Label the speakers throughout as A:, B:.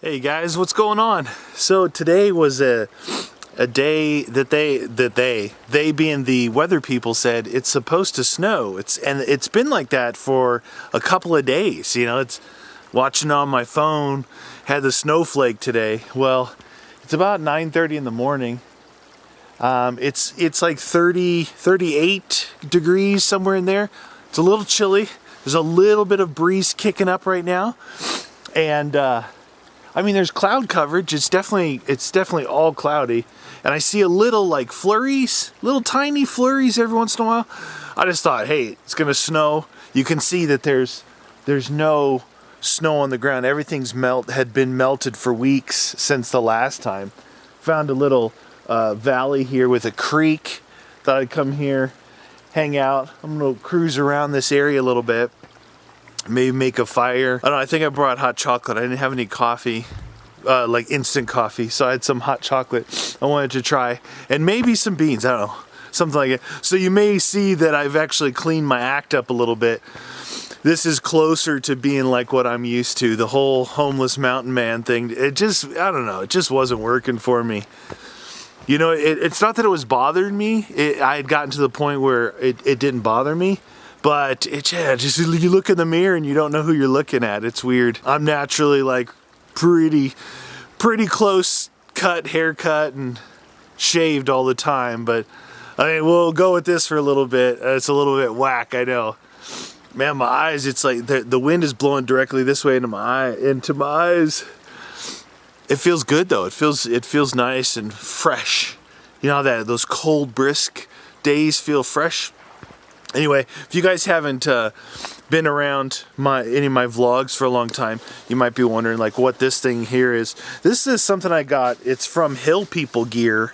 A: Hey guys, what's going on? So today was a day that they being the weather people said it's supposed to snow. It's been like that for a couple of days. You know, it's watching on my phone, had the snowflake today. Well, it's about 9:30 in the morning. It's like 38 degrees, somewhere in there. It's a little chilly. There's a little bit of breeze kicking up right now, and I mean, there's cloud coverage. It's definitely all cloudy, and I see a little like flurries, little tiny flurries every once in a while. I just thought, hey, it's gonna snow. You can see that there's no snow on the ground. Everything's had been melted for weeks since the last time. Found a little valley here with a creek. Thought I'd come here, hang out. I'm gonna cruise around this area a little bit. Maybe make a fire. I don't know, I think I brought hot chocolate. I didn't have any coffee, like instant coffee, so I had some hot chocolate I wanted to try. And maybe some beans, I don't know, something like it. So you may see that I've actually cleaned my act up a little bit. This is closer to being like what I'm used to. The whole homeless mountain man thing, it just, I don't know, it just wasn't working for me. You know, it's not that it was bothering me. I had gotten to the point where it didn't bother me. But just you look in the mirror and you don't know who you're looking at. It's weird. I'm naturally like pretty close cut, haircut, and shaved all the time. But I mean, we'll go with this for a little bit. It's a little bit whack, I know. Man, my eyes. It's like the wind is blowing directly this way into my eyes. It feels good though. It feels nice and fresh. You know that those cold, brisk days feel fresh. Anyway, if you guys haven't been around any of my vlogs for a long time, you might be wondering like what this thing here is. This is something I got. It's from Hill People Gear.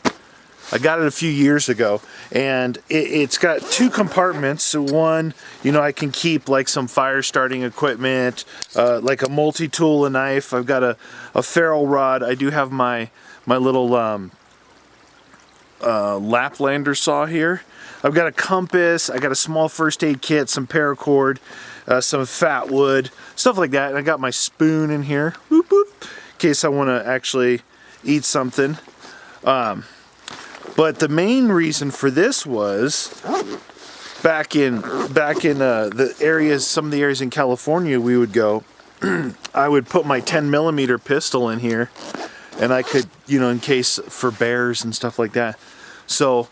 A: I got it a few years ago, and it's got two compartments. So one, you know, I can keep like some fire starting equipment, like a multi-tool, a knife. I've got a ferrule rod. I do have my little Laplander saw here. I've got a compass, I got a small first aid kit, some paracord, some fat wood, stuff like that. And I got my spoon in here, boop, boop, in case I want to actually eat something. But the main reason for this was back in the areas, some of the areas in California we would go. I would put my 10mm pistol in here, and I could, you know, in case for bears and stuff like that. So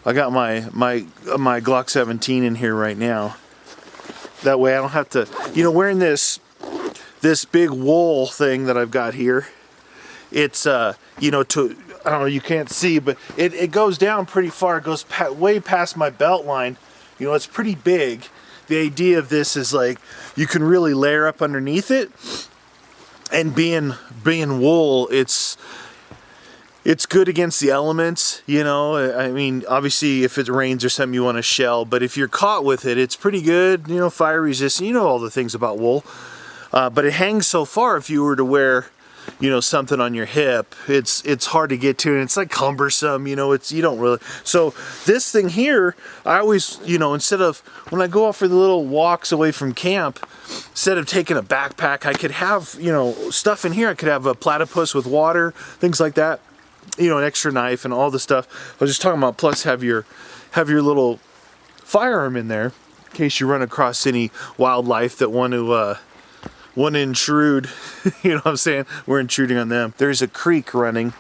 A: I got my Glock 17 in here right now. That way I don't have to, you know, wearing this big wool thing that I've got here. It's you know, I don't know, you can't see, but it goes down pretty far. It goes way past my belt line. You know, it's pretty big. The idea of this is like you can really layer up underneath it, and being wool, it's good against the elements, you know. I mean, obviously if it rains or something you want to shell, but if you're caught with it, it's pretty good, you know, fire resistant, you know, all the things about wool. But it hangs so far. If you were to wear, you know, something on your hip, it's hard to get to, and it's like cumbersome, you know, you don't really. So this thing here, I always, you know, instead of, when I go out for the little walks away from camp, instead of taking a backpack, I could have, you know, stuff in here. I could have a platypus with water, things like that. You know, an extra knife and all the stuff I was just talking about. Plus have your little firearm in there in case you run across any wildlife that want to intrude. You know what I'm saying? We're intruding on them. There's a creek running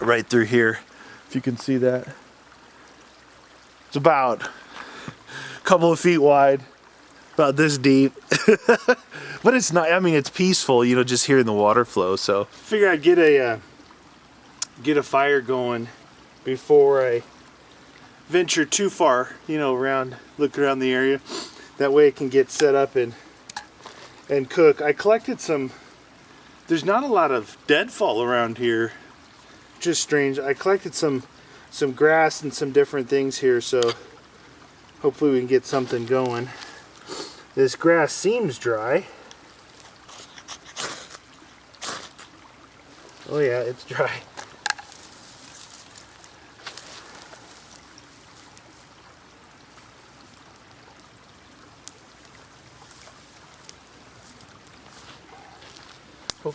A: right through here, if you can see that. It's about a couple of feet wide, about this deep. But it's not, I mean, it's peaceful, you know, just hearing the water flow. So figure I'd get a fire going before I venture too far, you know, look around the area. That way it can get set up and cook. I collected some, there's not a lot of deadfall around here, just strange. I collected some grass and some different things here, so hopefully we can get something going. This grass seems dry. Oh yeah, it's dry.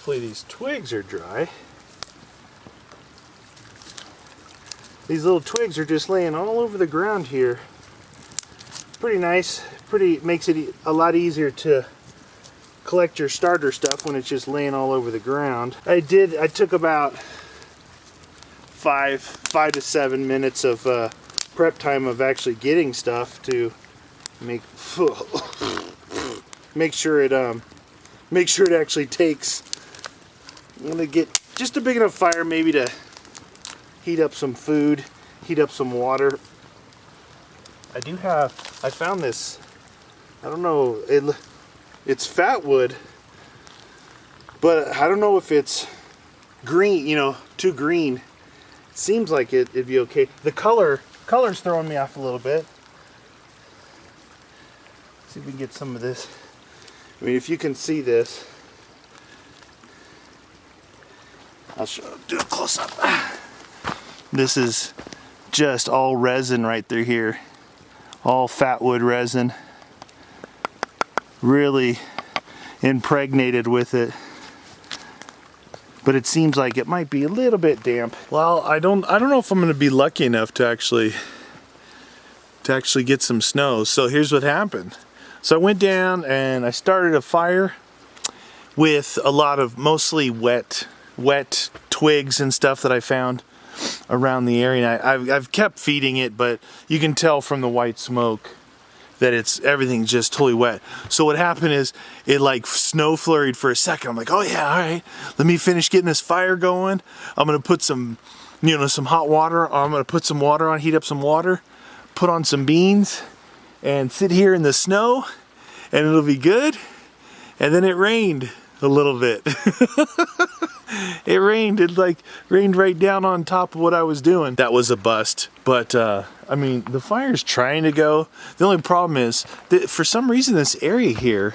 A: Hopefully these twigs are dry. These little twigs are just laying all over the ground here. Pretty nice. Makes it a lot easier to collect your starter stuff when it's just laying all over the ground. I took about 5 to 7 minutes of prep time of actually getting stuff to make sure it actually takes. I'm gonna get just a big enough fire maybe to heat up some food, heat up some water. I found this, I don't know, it's fat wood, but I don't know if it's green, you know, too green. It seems like it'd be okay. The color's throwing me off a little bit. See if we can get some of this. I mean, if you can see this, I'll do a close up. This is just all resin right through here. All fat wood resin. Really impregnated with it. But it seems like it might be a little bit damp. Well, I don't know if I'm gonna be lucky enough to actually get some snow. So here's what happened. So I went down and I started a fire with a lot of mostly wet twigs and stuff that I found around the area. And I've kept feeding it, but you can tell from the white smoke that everything's just totally wet. So what happened is it like snow flurried for a second. I'm like, oh yeah, all right, let me finish getting this fire going. I'm gonna put some hot water, or I'm gonna put some water on, heat up some water, put on some beans, and sit here in the snow, and it'll be good. And then it rained a little bit. It rained right down on top of what I was doing. That was a bust. But I mean, the fire's trying to go. The only problem is that for some reason this area here,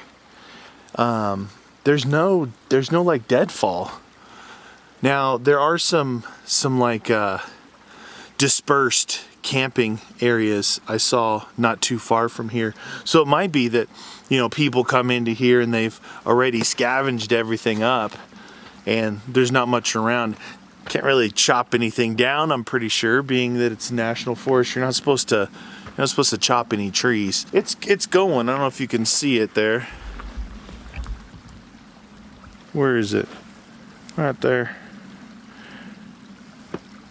A: there's no like deadfall. Now there are some like dispersed camping areas I saw not too far from here. So it might be that, you know, people come into here and they've already scavenged everything up and there's not much around. Can't really chop anything down, I'm pretty sure, being that it's a national forest. You're not supposed to chop any trees. It's going. I don't know if you can see it there. Where is it? Right there.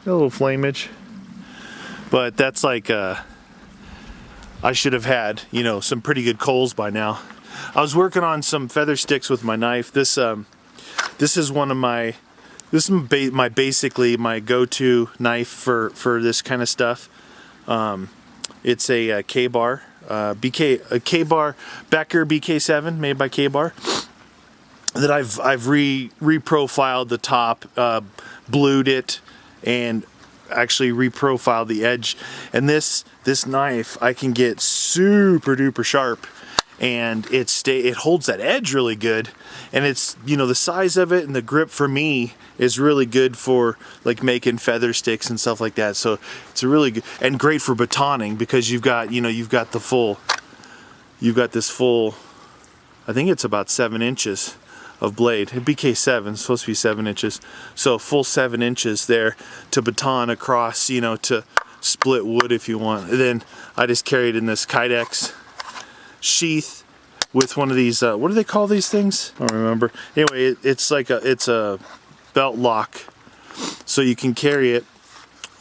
A: A little flamage. But that's like I should have had, you know, some pretty good coals by now. I was working on some feather sticks with my knife. This is one of my basically my go-to knife for this kind of stuff. It's a K-Bar, K-Bar Becker BK7 made by K-Bar that I've reprofiled the top, blued it, and actually reprofile the edge. And this knife I can get super duper sharp, and it holds that edge really good. And it's, you know, the size of it and the grip for me is really good for like making feather sticks and stuff like that. So it's a really good and great for batoning, because you've got this full, I think it's about 7 inches of blade. BK7 is supposed to be 7 inches, so full 7 inches there to baton across, you know, to split wood if you want. And then I just carry it in this Kydex sheath with one of these what do they call these things? I don't remember. Anyway, it's a belt lock, so you can carry it.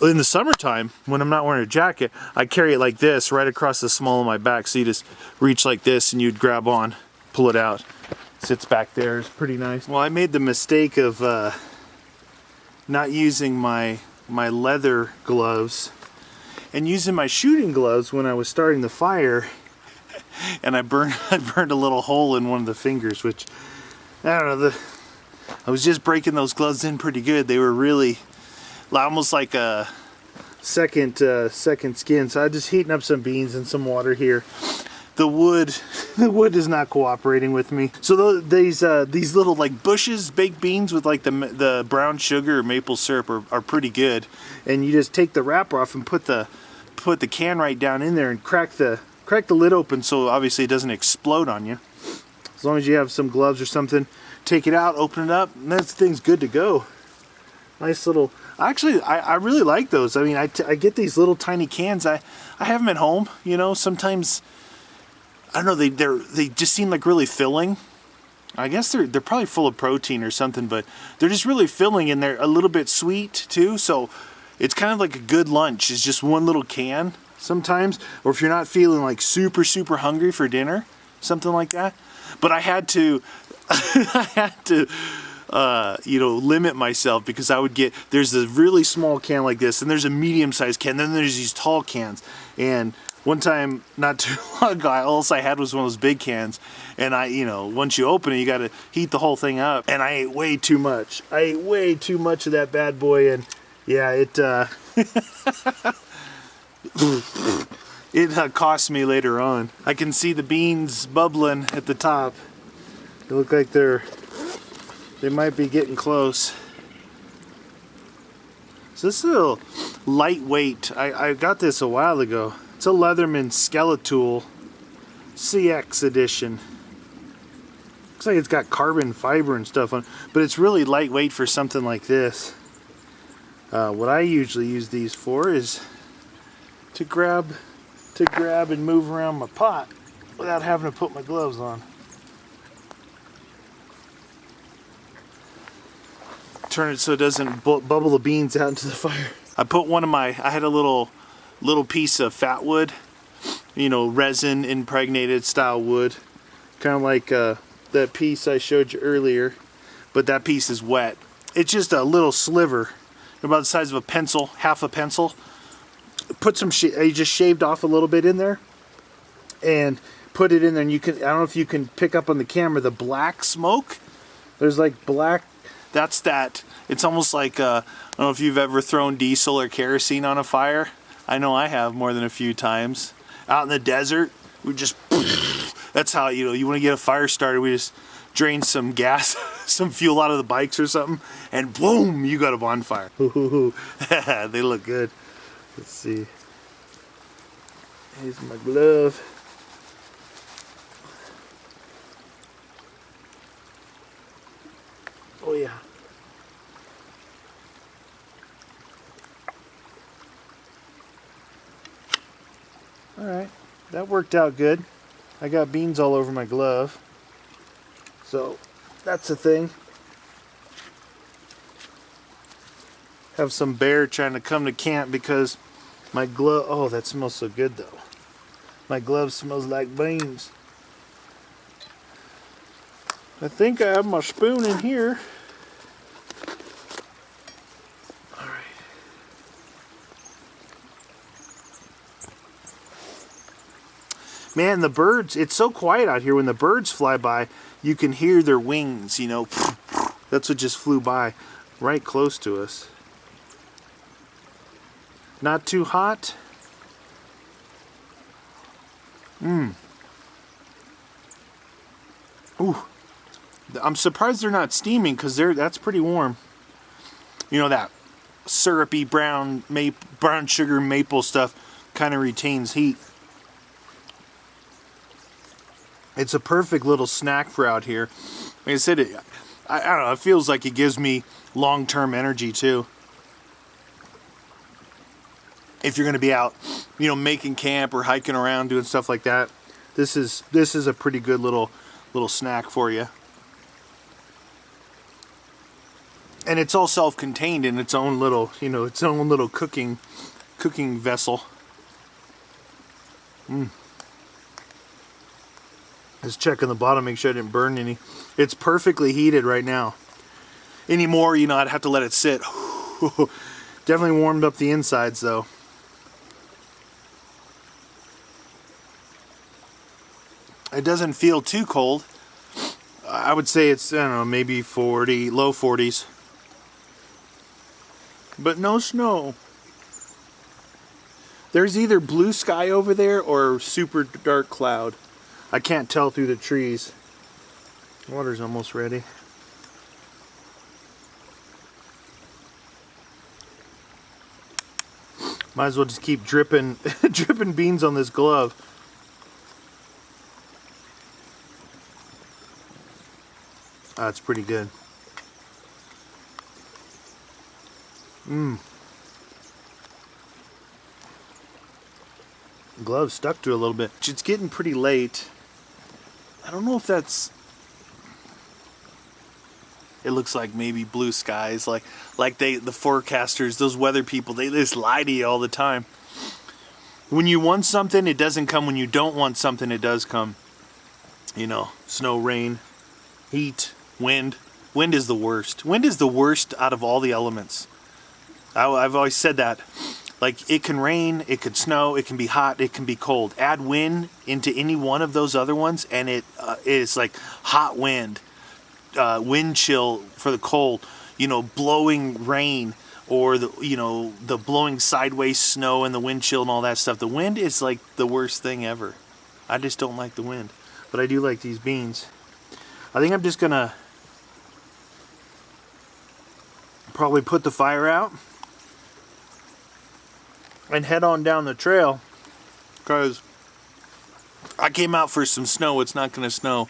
A: In the summertime when I'm not wearing a jacket, I carry it like this right across the small of my back, so you just reach like this and you'd grab on, pull it out. Sits back there. It's pretty nice. Well, I made the mistake of not using my leather gloves and using my shooting gloves when I was starting the fire, and I burned a little hole in one of the fingers, which I don't know. I was just breaking those gloves in pretty good. They were really almost like a second skin. So I'm just heating up some beans and some water here. The wood is not cooperating with me. So these little like bushes baked beans with like the brown sugar or maple syrup are pretty good. And you just take the wrapper off and put the can right down in there and crack the lid open, so obviously it doesn't explode on you. As long as you have some gloves or something take it out, open it up, and that thing's good to go. Nice little, actually, I really like those. I mean, I get these little tiny cans. I have them at home, you know, sometimes, I don't know, they just seem like really filling. I guess they're probably full of protein or something, but they're just really filling, and they're a little bit sweet too. So it's kind of like a good lunch. It's just one little can sometimes, or if you're not feeling like super hungry for dinner, something like that. But I had to, you know, limit myself, because I would get, there's a really small can like this, and there's a medium-sized can, then there's these tall cans. And one time, not too long ago, all I had was one of those big cans, and you know, once you open it, you got to heat the whole thing up, and I ate way too much. I ate way too much of that bad boy, and yeah, it it cost me later on. I can see the beans bubbling at the top. They look like they might be getting close. So this is a lightweight. I got this a while ago. It's a Leatherman Skeletool CX edition. Looks like it's got carbon fiber and stuff on, but it's really lightweight for something like this. What I usually use these for is to grab and move around my pot without having to put my gloves on. Turn it so it doesn't bubble the beans out into the fire. I put I had a little piece of fat wood, you know, resin impregnated style wood, kind of like that piece I showed you earlier, but that piece is wet. It's just a little sliver, about the size of a pencil, half a pencil. Put some, I just shaved off a little bit in there, and put it in there, and you can, I don't know if you can pick up on the camera, the black smoke. There's like black, that's that, it's almost like, I don't know if you've ever thrown diesel or kerosene on a fire. I know I have more than a few times. Out in the desert, we just, that's how, you know, you want to get a fire started, we just drain some gas, some fuel out of the bikes or something, and boom, you got a bonfire. They look good. Let's see. Here's my glove. Oh yeah. Alright, that worked out good. I got beans all over my glove. So, that's a thing. Have some bear trying to come to camp because my glove, oh, that smells so good though. My glove smells like beans. I think I have my spoon in here. Man, the birds, it's so quiet out here. When the birds fly by, you can hear their wings, you know. That's what just flew by right close to us. Not too hot. Ooh. I'm surprised they're not steaming, because that's pretty warm. You know, that syrupy brown sugar maple stuff kind of retains heat. It's a perfect little snack for out here. Like I said, I don't know, it feels like it gives me long-term energy too. If you're going to be out, you know, making camp or hiking around, doing stuff like that, this is a pretty good little snack for you. And it's all self-contained in its own little, you know, its own little cooking vessel. Just checking the bottom, make sure I didn't burn any. It's perfectly heated right now. Anymore, you know, I'd have to let it sit. Definitely warmed up the insides though. It doesn't feel too cold. I would say it's, I don't know, maybe 40, low 40s. But no snow. There's either blue sky over there or super dark cloud. I can't tell through the trees. Water's almost ready. Might as well just keep dripping dripping beans on this glove. That's pretty good. Glove stuck to it a little bit. It's getting pretty late. I don't know if that's... It looks like maybe blue skies, like the forecasters, those weather people, they just lie to you all the time. When you want something, it doesn't come. When you don't want something, it does come. You know, snow, rain, heat, wind. Wind is the worst. Wind is the worst out of all the elements. I've always said that. Like, it can rain, it could snow, it can be hot, it can be cold. Add wind into any one of those other ones, and it is like hot wind, wind chill for the cold, you know, blowing rain, or the blowing sideways snow and the wind chill and all that stuff. The wind is like the worst thing ever. I just don't like the wind, but I do like these beans. I think I'm just gonna probably put the fire out and head on down the trail, because I came out for some snow. It's not going to snow.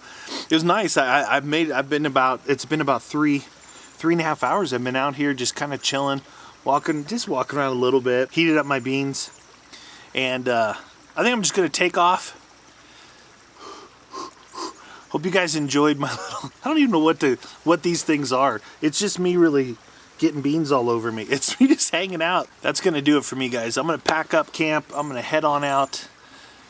A: It was nice. It's been about 3.5 hours. I've been out here just kind of chilling, walking around a little bit, heated up my beans, and I think I'm just going to take off. Hope you guys enjoyed my little... I don't even know what these things are. It's just me really getting beans all over me. It's me just hanging out. That's gonna do it for me, guys. I'm gonna pack up camp. I'm gonna head on out,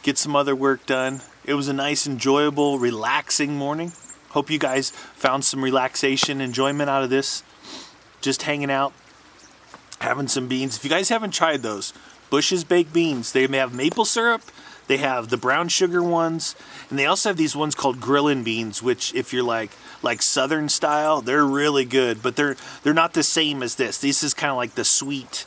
A: get some other work done. It was a nice, enjoyable, relaxing morning. Hope you guys found some relaxation, enjoyment out of this. Just hanging out, having some beans. If you guys haven't tried those, Bush's baked beans, they may have maple syrup, they have the brown sugar ones, and they also have these ones called grillin' beans, which if you're like southern style, they're really good, but they're not the same as this. This is kind of like the sweet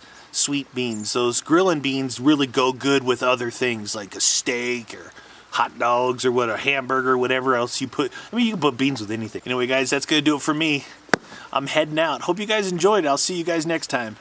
A: beans. Those grillin' beans really go good with other things like a steak or hot dogs or a hamburger, whatever else you put. I mean, you can put beans with anything. Anyway, guys, that's gonna do it for me. I'm heading out. Hope you guys enjoyed. I'll see you guys next time.